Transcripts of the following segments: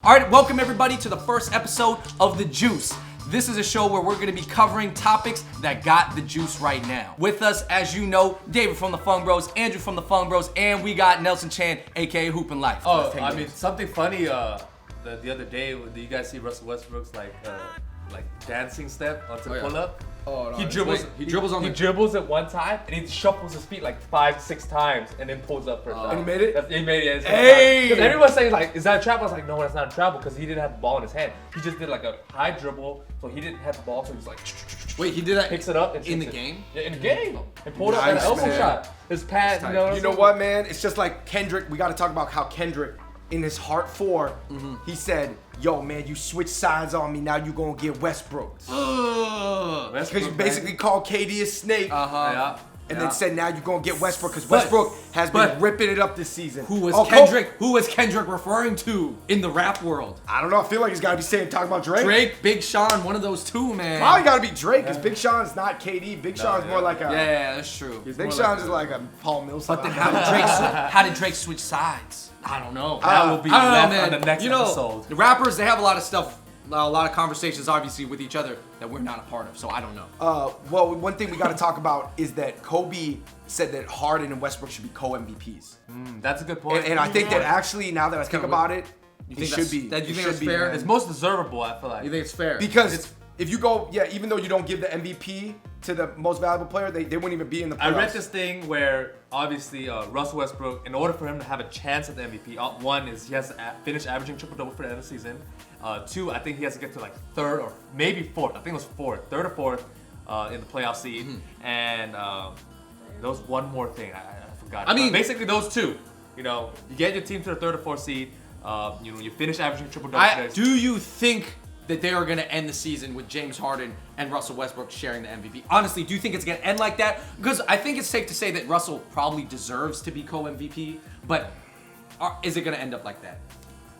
All right, welcome everybody to the first episode of The Juice. This is a show where we're going to be covering topics that got the juice right now. With us, as you know, David from the Fung Bros, Andrew from the Fung Bros, and we got Nelson Chan, aka Hoopin' Life. Oh, I mean, something funny. The other day, do you guys see Russell Westbrook's like dancing step onto the pull-up? Oh, no, he dribbles it one time and he shuffles his feet like 5-6 times and then pulls up for a shot. And he made it? He made it. Hey! Because everyone's saying like, is that a trap? I was like, no, that's not a trap because he didn't have the ball in his hand. He just did like a high dribble, so he didn't have the ball, so he's like, wait, he did that? Picks it up and in the game? Yeah, in the game. And pulled up an elbow shot. His pad, You know what, man? It's just like Kendrick. We got to talk about how Kendrick, in his Heart 4, he said, yo, man, you switch sides on me. Now you going to get Westbrook. Because you basically called KD a snake. Yeah. And then said, now you're going to get Westbrook because Westbrook has been ripping it up this season. Who was Kendrick referring to in the rap world? I don't know. I feel like he's got to be talking about Drake. Drake, Big Sean, one of those two, man. Probably got to be Drake because Big Sean's not KD. Big Sean's more like a... Yeah, that's true. Big Sean's is like a Paul Millsap. But then how did Drake switch sides? I don't know. That will be left on the next episode. The rappers, they have a lot of stuff, a lot of conversations, obviously, with each other that we're not a part of, so I don't know. Well, one thing we got to talk about is that Kobe said that Harden and Westbrook should be co-MVPs. That's a good point. And I think that actually, now that I think about it, it should be. You think that's fair? It's most deservable, I feel like. You think it's fair? Because if you go, even though you don't give the MVP to the most valuable player, they wouldn't even be in the playoffs. I read this thing where obviously Russell Westbrook, in order for him to have a chance at the MVP, one is he has to finish averaging triple-double for the end of the season. Two, I think he has to get to like third or maybe fourth. I think it was fourth, third or fourth in the playoff seed. And there was one more thing I forgot. I mean, basically those two. You know, you get your team to the third or fourth seed. You finish averaging triple-double. Do you think that they are going to end the season with James Harden and Russell Westbrook sharing the MVP? Honestly, do you think it's going to end like that? Because I think it's safe to say that Russell probably deserves to be co-MVP, but is it going to end up like that?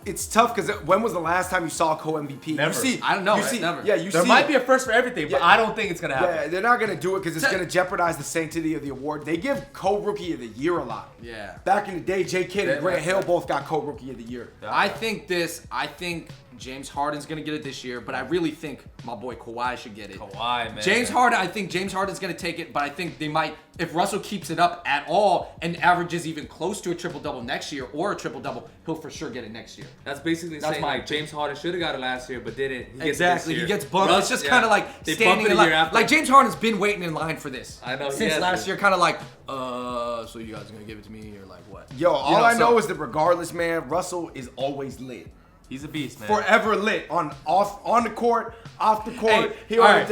It's tough because when was the last time you saw a co-MVP? Never. I don't know. Never. Yeah, there might be a first for everything, but I don't think it's going to happen. Yeah, they're not going to do it because it's going to jeopardize the sanctity of the award. They give co-rookie of the year a lot. Yeah. Back in the day, J. Kidd and Grant Hill both got co-rookie of the year. Yeah. I think James Harden's gonna get it this year, but I really think my boy Kawhi should get it. Kawhi, man. I think James Harden's gonna take it, but I think they might, if Russell keeps it up at all and averages even close to a triple-double next year or a triple-double, he'll for sure get it next year. That's basically saying like James Harden should have got it last year, but didn't. He gets bumped. It's just kind of like standing in line. Like James Harden's been waiting in line for this. I know. Since last year, kind of like, so you guys are gonna give it to me or like what? Yo, all I know is that regardless, man, Russell is always lit. He's a beast, man. Forever lit on the court, off the court. Hey, all right.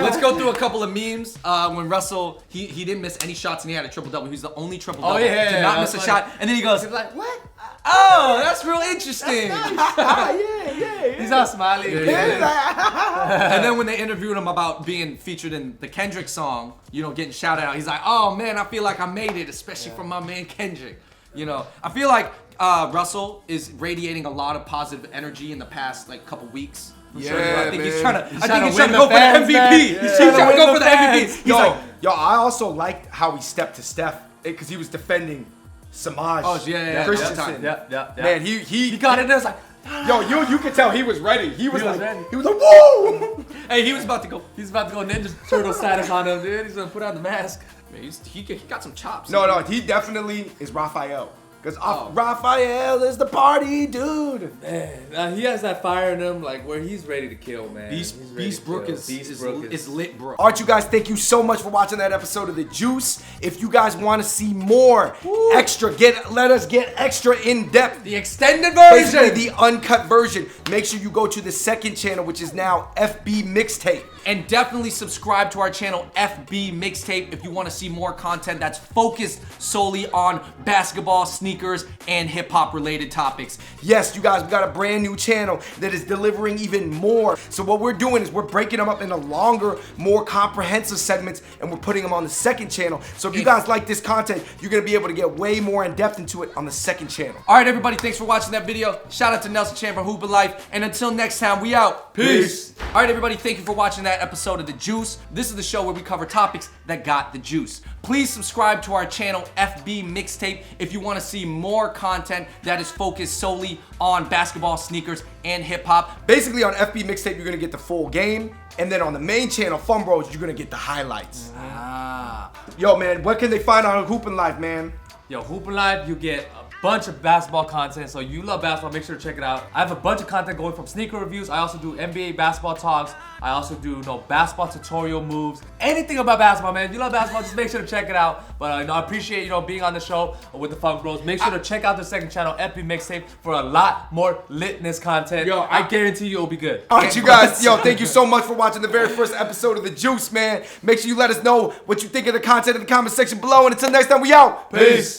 Let's go through a couple of memes. When Russell he didn't miss any shots and he had a triple double. He was the only triple double. Did not miss a shot. And then he goes, like, what? Oh, that's real interesting. Yeah. He's all smiley. And then when they interviewed him about being featured in the Kendrick song, getting shouted out, he's like, oh man, I feel like I made it, especially from my man Kendrick. I feel like Russell is radiating a lot of positive energy in the past couple weeks. I think he's trying to go for the MVP. He's trying to go for the MVP. I also liked how he stepped to Steph because he was defending Samaj. Christensen. Yeah. Man, he got it. There was like, you could tell he was ready. He was ready. He was like, whoa! Hey, he was about to go. He's about to go Ninja Turtle status on him, dude. He's gonna put on the mask. Man, he got some chops. No, he definitely is Raphael. Because Raphael is the party dude. Man, he has that fire in him, where he's ready to kill, man. WESTBROOK is lit, bro. All right, you guys, thank you so much for watching that episode of The Juice. If you guys want to see more let us get extra in depth. The extended version. Basically, the uncut version. Make sure you go to the second channel, which is now FB Mixtape. And definitely subscribe to our channel, FB Mixtape, if you want to see more content that's focused solely on basketball, sneakers, and hip-hop related topics. Yes, you guys, we got a brand new channel that is delivering even more. So what we're doing is we're breaking them up into longer, more comprehensive segments, and we're putting them on the second channel. So if you guys like this content, you're going to be able to get way more in depth into it on the second channel. All right, everybody, thanks for watching that video. Shout out to Nelson Chan from Hoopin' Life. And until next time, we out. Peace. All right, everybody, thank you for watching that episode of The Juice. This is the show where we cover topics that got the juice. Please subscribe to our channel, FB Mixtape, if you want to see more content that is focused solely on basketball, sneakers, and hip-hop. Basically, on FB Mixtape, you're gonna get the full game, and then on the main channel, Fun Bros, you're gonna get the highlights. Yo, man, what can they find on Hoopin' Life, man? Yo, Hoopin' Live, you get a bunch of basketball content. So you love basketball, make sure to check it out. I have a bunch of content going from sneaker reviews. I also do NBA basketball talks. I also do basketball tutorial moves. Anything about basketball, man. If you love basketball, just make sure to check it out. But I appreciate being on the show with the Fun Bros. Make sure to check out the second channel, FB Mixtape, for a lot more litness content. Yo, I guarantee you it'll be good. All right, you guys, thank you so much for watching the very first episode of The Juice, man. Make sure you let us know what you think of the content in the comment section below. And until next time, we out. Peace.